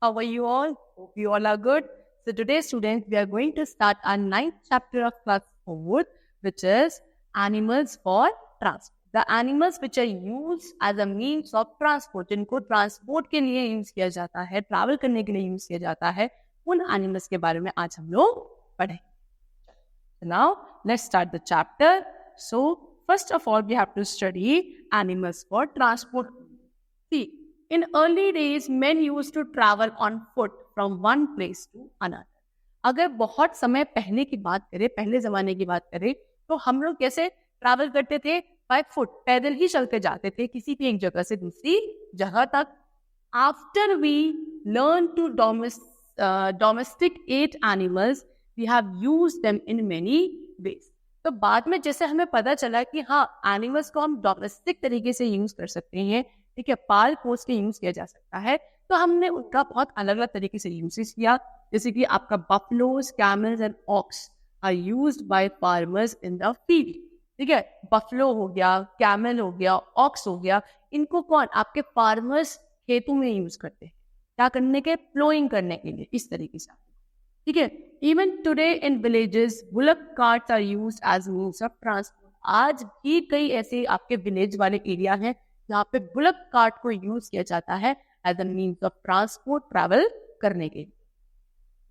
How are you all? Hope you all are good. So today, students, we are going to start our 9th chapter of class 4, which is animals for transport. The animals which are used as a means of transport, जिनको transport के लिए use किया जाता है, travel करने के लिए use किया जाता है, उन animals के बारे में आज हम लोग पढ़ेंगे. So now, let's start the chapter. So, first of all, we have to study animals for transport. See, in early days, men used to travel on foot from one place to another. अगर बहुत समय पहले की बात करें, पहले जमाने की बात करें, तो हम लोग कैसे ट्रैवल करते थे? बाय फुट, पैदल ही चलते जाते थे किसी भी एक जगह से दूसरी जगह तक. After we learn to domesticate animals, we have used them in many ways. तो बाद में जैसे हमें पता चला कि हाँ, एनिमल्स को हम डोमेस्टिक तरीके से यूज कर सकते हैं, ठीक है, पाल पोस के यूज किया जा सकता है, तो हमने उनका बहुत अलग अलग तरीके से यूज किया. जैसे कि आपका buffaloes, camels and ox are used by farmers in the field. ठीक है, बफलो हो गया, कैमल हो गया, ऑक्स हो गया, इनको कौन? आपके फार्मर्स खेतों में यूज करते हैं. क्या करने के? प्लोइंग करने के लिए, इस तरीके से. ठीक है, even today in villages bullock carts are used as means of transport. आज भी कई ऐसे आपके विलेज वाले एरिया हैं जहाँ पे बुलक कार्ट को यूज किया जाता है as a means of transport, travel करने के लिए.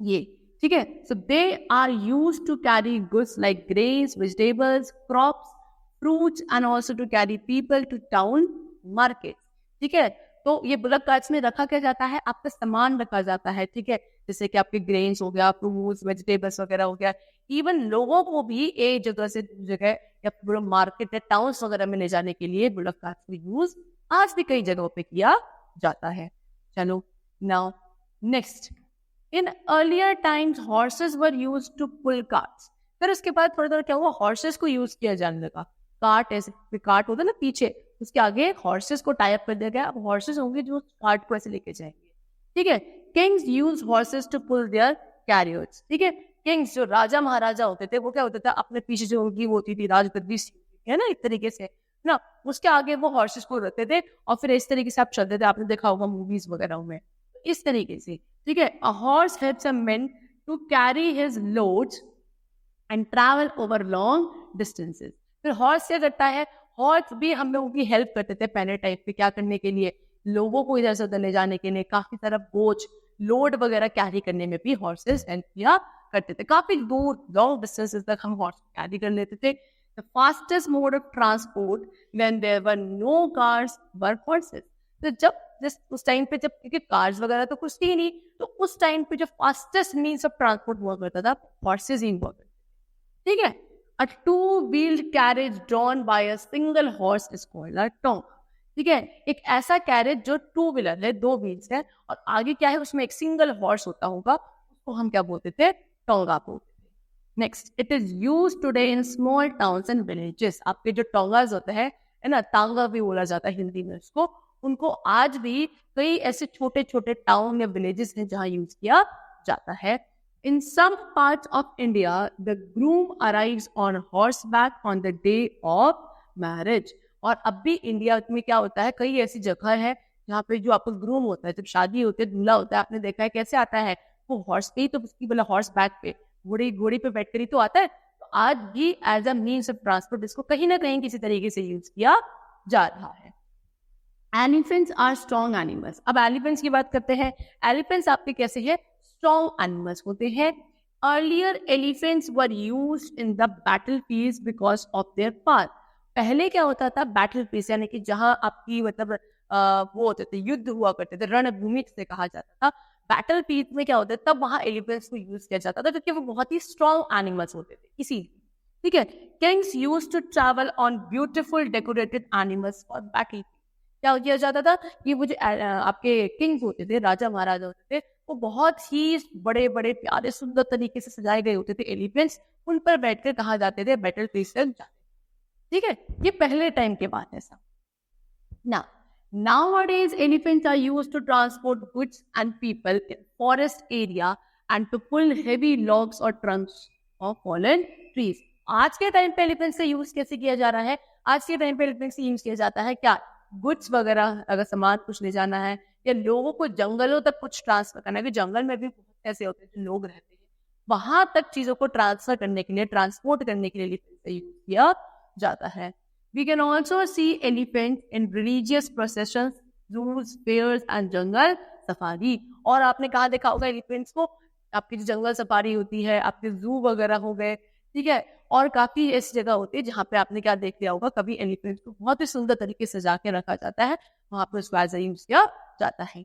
ये ठीक है. So they are used to carry goods like grains, vegetables, crops, fruits and also to carry people to town market. ठीक है, तो ये बुलक कार्ट्स में रखा क्या जाता है? आपका सामान रखा जाता है. ठीक है, जैसे कि आपके ग्रेन्स हो गया, फ्रूट्स, वेजिटेबल्स वगैरह हो गया. इवन लोगों को भी एक जगह से दूसरी जगह या पूरा मार्केट या टाउन्स वगैरह में ले जाने के लिए बुलक कार्ट्स का यूज आज भी कई जगहों पे किया जाता है. चलो, now next, in earlier times horses were used to pull carts. फिर उसके बाद फर्दर क्या हुआ? हॉर्सेस को यूज किया जाने लगा. कार्ट, ऐसे कार्ट होता है ना पीछे, उसके आगे हॉर्सेस को टाई अप कर दिया गया. अब हॉर्सेस होंगे जो कार्ट को ऐसे लेके जाएंगे. ठीक है, kings use horses to pull their carriers. ठीक है, किंग्स जो राजा महाराजा होते थे, वो क्या होता था? अपने पीछे जो उनकी वो होती थी राजगद्दी है ना, एक तरीके से ना, उसके आगे वो हॉर्सेस को रखते थे और फिर इस तरीके से आप चलते थे. आपने देखा होगा मूवीज वगैरह में, इस तरीके से. ठीक है, a horse helps a man to carry his loads and travel over long distances. फिर हॉर्स क्या करता है? हॉर्स भी हम लोगों की हेल्प करते थे पहले टाइम पे. क्या करने के लिए? लोगों को इधर से उधर ले जाने के लिए, काफी सारा बोझ, लोड वगैरह कैरी करने में भी हॉर्सेस हेल्प किया करते थे. काफी दूर लॉन्ग डिस्टेंसेस तक हम हॉर्स कैरी कर लेते थे. The fastest mode of transport when there were no cars were horses. तो जब उस टाइम पे, जब क्योंकि कार्स वगैरह तो कुछ थी नहीं, तो उस टाइम पे जो फास्टेस्ट मीन्स ऑफ ट्रांसपोर्ट हुआ करता था, हॉर्सेस ही हुआ करते. ठीक है, a two-wheeled carriage drawn by a single horse is called a tonga. ठीक है, एक ऐसा कैरेज जो टू व्हीलर है, दो व्हील्स है, और आगे क्या है? उसमें एक सिंगल हॉर्स होता होगा, उसको हम क्या बोलते थे? टोंगा बोलते थे. Next, it is used today in small towns and villages. आपके जो टोंगास होते हैं, है ना, तांगा भी बोला जाता है हिंदी में उसको, उनको आज भी कई ऐसे छोटे छोटे टाउन या विलेजेस हैं जहाँ यूज किया जाता है. In some parts of India, the groom arrives on horseback on the day of marriage. और अब भी इंडिया में क्या होता है? कई ऐसी जगह है जहाँ पे जो आपका ग्रूम होता है, जब शादी होती है, दूल्हा होता है, आपने देखा है कैसे आता है? वो हॉर्स पे ही, तो उसकी बोला हॉर्स बैक पे, घोड़ी पे बैठ कर ही तो आता है. तो आज भी as a means of transport इसको कहीं ना कहीं किसी तरीके से यूज किया जा रहा है. Elephants are strong animals. अब एलिफेंट्स की बात करते हैं. एलिफेंट्स आपके कैसे है? स्ट्रॉन्ग एनिमल्स होते हैं. Earlier elephants were used in the battle fields because of their power. पहले क्या होता था? बैटल फील्ड यानी कि जहां आपकी मतलब वो होते थे, युद्ध हुआ करते थे, रणभूमि से कहा जाता था. बैटल फील्ड में क्या होता है? तब वहां एलिफेंट्स को यूज किया जाता था क्योंकि वो बहुत ही स्ट्रॉन्ग एनिमल्स होते थे, इसीलिए. ठीक है, kings used to travel on beautiful decorated animals for battle. क्या किया जाता था कि वो जो आपके किंग्स होते थे, राजा महाराजा होते थे, वो बहुत ही बड़े बड़े प्यारे सुंदर तरीके से सजाए गए होते थे एलिफेंट्स. उन पर बैठकर कहा जाते थे बैटल फील्ड तक जाते. ठीक है, ये पहले टाइम के बात है सब. Nowadays elephants are used to transport goods and people in forest area and to pull heavy logs or trunks of fallen trees. आज के टाइम पे एलिफेंट्स का यूज कैसे किया जा रहा है? आज के टाइम पे एलिफेंट्स का यूज किया जाता है क्या? गुड्स वगैरह अगर सामान कुछ ले जाना है या लोगों को जंगलों तक कुछ ट्रांसफर करना है, कि जंगल में भी बहुत ऐसे होते हैं जो लोग रहते हैं, वहां तक चीजों को ट्रांसफर करने के लिए, ट्रांसपोर्ट करने के लिए एलिफेंट का यूज किया जाता है। We can also see elephant in religious processions, zoos, fairs and jungle safari. और आपने कहा देखा होगा एलिफेंट्स को, आपकी जो जंगल सफारी होती है, आपके जू वगैरह हो गए, ठीक है, और काफी ऐसी जगह होती है जहाँ पे आपने क्या देख लिया होगा, कभी एलिफेंट्स को बहुत ही सुंदर तरीके से सजा के रखा जाता है, वहां पे उसको एज यूज किया जाता है।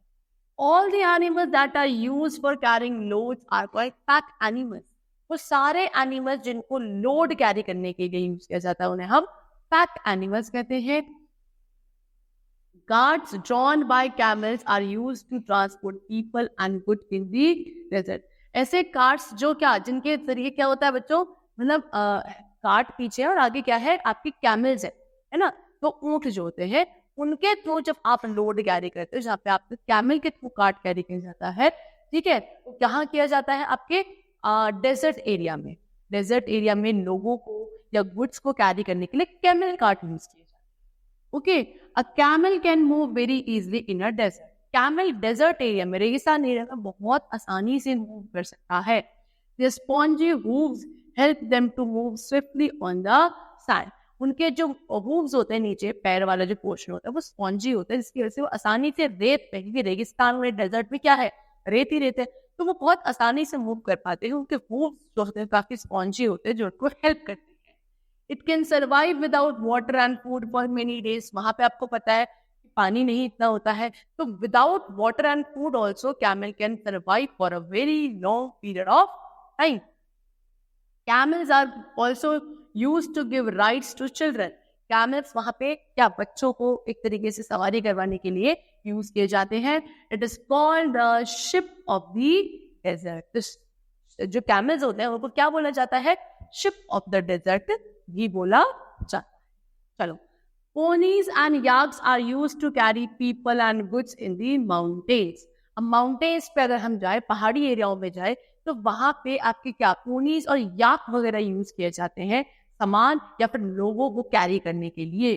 All the animals that are used for carrying loads are called pack animals. वो सारे एनिमल्स जिनको लोड कैरी करने के लिए यूज किया जाता है उन्हें हम पैक एनिमल्स कहते हैं। Carts drawn by camels are used to transport people and goods in the desert. ऐसे कार्ट्स जो क्या, जिनके जरिए क्या होता है बच्चों, मतलब कार्ट पीछे और आगे क्या है, आपकी कैमल्स है ना, तो ऊंट जो होते हैं उनके थ्रू जब आप लोड कैरी करते हो, जहाँ पे आपके कैमल के थ्रू कार्ट कैरी किया जाता है, ठीक है, तो कहाँ किया जाता है, आपके डेजर्ट एरिया में। डेजर्ट एरिया में लोगों को या गुड्स को कैरी करने के लिए कैमल कार्ट यूज किया जाता है। Okay, a camel can move very easily in a desert. Camel desert area में, रेगिस्तान एरिया में बहुत आसानी से मूव कर सकता है। The spongy hooves help them to move swiftly on the sand. उनके जो हूव्स होते हैं नीचे, पैर वाला जो पोर्शन होता है वो स्पॉन्जी होता है, जिसकी वजह से वो आसानी से रेत पे, क्योंकि रेगिस्तान में, डेजर्ट में क्या है, रेत ही रेत है, तो वो बहुत आसानी से मूव कर पाते हैं। उनके हूव्स जो होते हैं काफी स्पॉन्जी होते हैं, जो उनको हेल्प करते हैं। It can survive without water and food for many days. वहां पे आपको पता है पानी नहीं इतना होता है, तो without water and food also camel can survive for a very long period of time. Camels are also used to give rides to children. Camels वहाँ पे क्या, बच्चों को एक तरीके से सवारी करवाने के लिए यूज किए जाते हैं। It is called the ship of the desert. जो camels होते हैं उनको क्या बोला जाता है, ship of the desert भी बोला जाता है। चलो, ponies and yaks are used to carry people and goods in the mountains. अब माउंटेन्स पे अगर हम जाए, पहाड़ी एरियाओं में जाए, तो वहां पे आपके क्या, पोनीज और याक वगैरह यूज किए जाते हैं सामान या फिर लोगों को कैरी करने के लिए।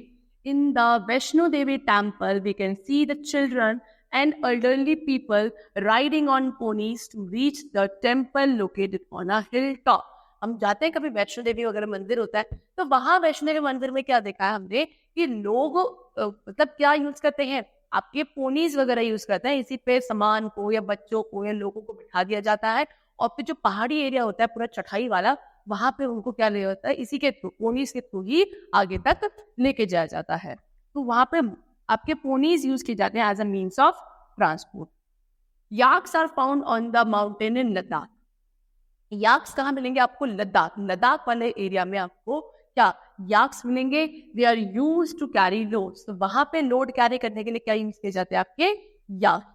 In the Vaishno Devi temple we can see the children and elderly people riding on ponies to reach the temple located on a hilltop. हम जाते हैं कभी वैष्णो देवी वगैरह मंदिर होता है, तो वहां वैष्णो देवी मंदिर में क्या देखा है हमने, कि लोग मतलब क्या यूज करते हैं, आपके पोनीज वगैरह यूज करते हैं, इसी पे सामान को या बच्चों को या लोगों को बिठा दिया जाता है, और फिर जो पहाड़ी एरिया होता है पूरा चढ़ाई वाला, वहां पे उनको क्या ले जाता है, इसी के थ्रू, पोनीज के थ्रू ही आगे तक लेके जाया जाता है। तो वहां पे आपके पोनीज यूज किए जाते हैं as a means of transport. Yaks are found on the mountain in Ladakh. Yaks कहाँ मिलेंगे आपको, लद्दाख। लद्दाख वाले एरिया में आपको क्या, याक्स मिलेंगे। They are use to carry loads. तो वहां पे लोड कैरी करने के लिए क्या यूज किए जाते हैं, आपके yak.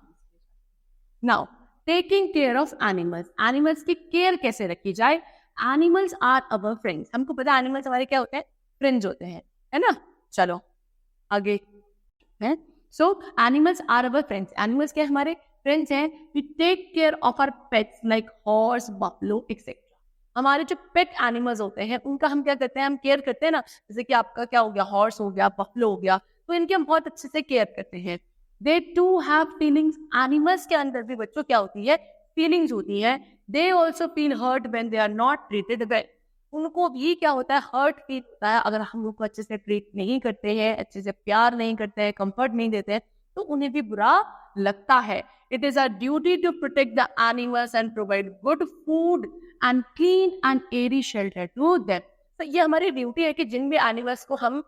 Now taking care of animals. Animals की केयर कैसे रखी जाए। Animals are our friends. हमको पता है एनिमल्स हमारे क्या होते हैं, फ्रेंड्स होते हैं, है ना। चलो आगे है। So animals are our friends. Animals क्या हमारे फ्रेंड्स हैं। We take care of our pets like horse, buffalo etcetera. हमारे जो पेट एनिमल्स होते हैं उनका हम क्या करते हैं, हम केयर करते हैं ना। जैसे कि आपका क्या हो गया, हॉर्स हो गया, बफलो हो गया, तो इनके हम बहुत अच्छे से केयर करते हैं। दे टू हैव फीलिंग्स। एनिमल्स के अंदर भी बच्चों क्या होती है, फीलिंग्स होती है। They also feel hurt when they are not treated well. उनको भी क्या होता है, हर्ट फील होता है अगर हम लोग को अच्छे से ट्रीट नहीं करते हैं, अच्छे से प्यार नहीं करते हैं, कंफर्ट नहीं देते हैं, तो उन्हें भी बुरा लगता है। It is our duty to protect the animals and provide good food and clean and airy shelter to them. तो ये हमारी ड्यूटी है कि जिन भी एनिमल्स को हम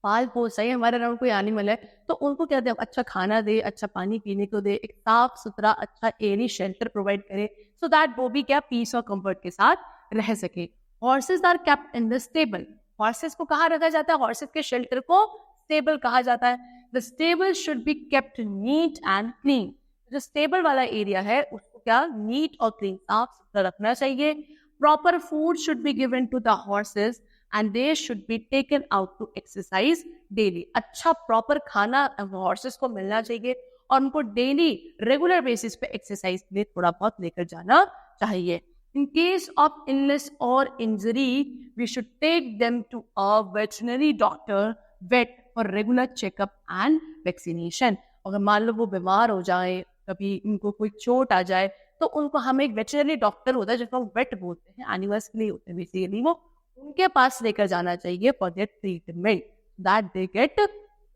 पाल पोस रहे हैं, हमारे अराउंड कोई एनिमल है, तो उनको क्या दे, अच्छा खाना दे, अच्छा पानी पीने को दे, एक साफ सुथरा अच्छा एरी शेल्टर प्रोवाइड करे, सो दैट वो भी क्या पीस और कंफर्ट के साथ रह सके। Horses are kept in the stable. Horses को कहाँ रखा जाता है, हॉर्सेस के शेल्टर को स्टेबल कहा जाता है। The stable should be kept neat and clean. जो स्टेबल वाला एरिया है उसको क्या नीट और क्लीन, साफ सुथरा रखना चाहिए। Proper food should be given to the horses and they should be taken out to exercise daily. अच्छा प्रॉपर खाना हॉर्सेस को मिलना चाहिए और उनको डेली रेगुलर बेसिस पे एक्सरसाइज में थोड़ा बहुत लेकर जाना चाहिए। In case of illness or injury, we should take them to a veterinary doctor, vet, for regular checkup and vaccination. अगर मान लो वो बीमार हो जाए, कभी उनको कोई चोट आ जाए, तो उनको हम एक वेटरनरी डॉक्टर होता है जिसको हम वेट बोलते हैं, एनिमल्स के लिए होते हैं बेसिकली, वो उनके पास लेकर जाना चाहिए for their treatment that they get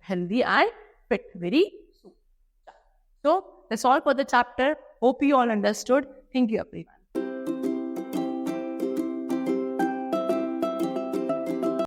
healthy and fit very soon. So that's all for the chapter. Hope you all understood. Thank you everyone.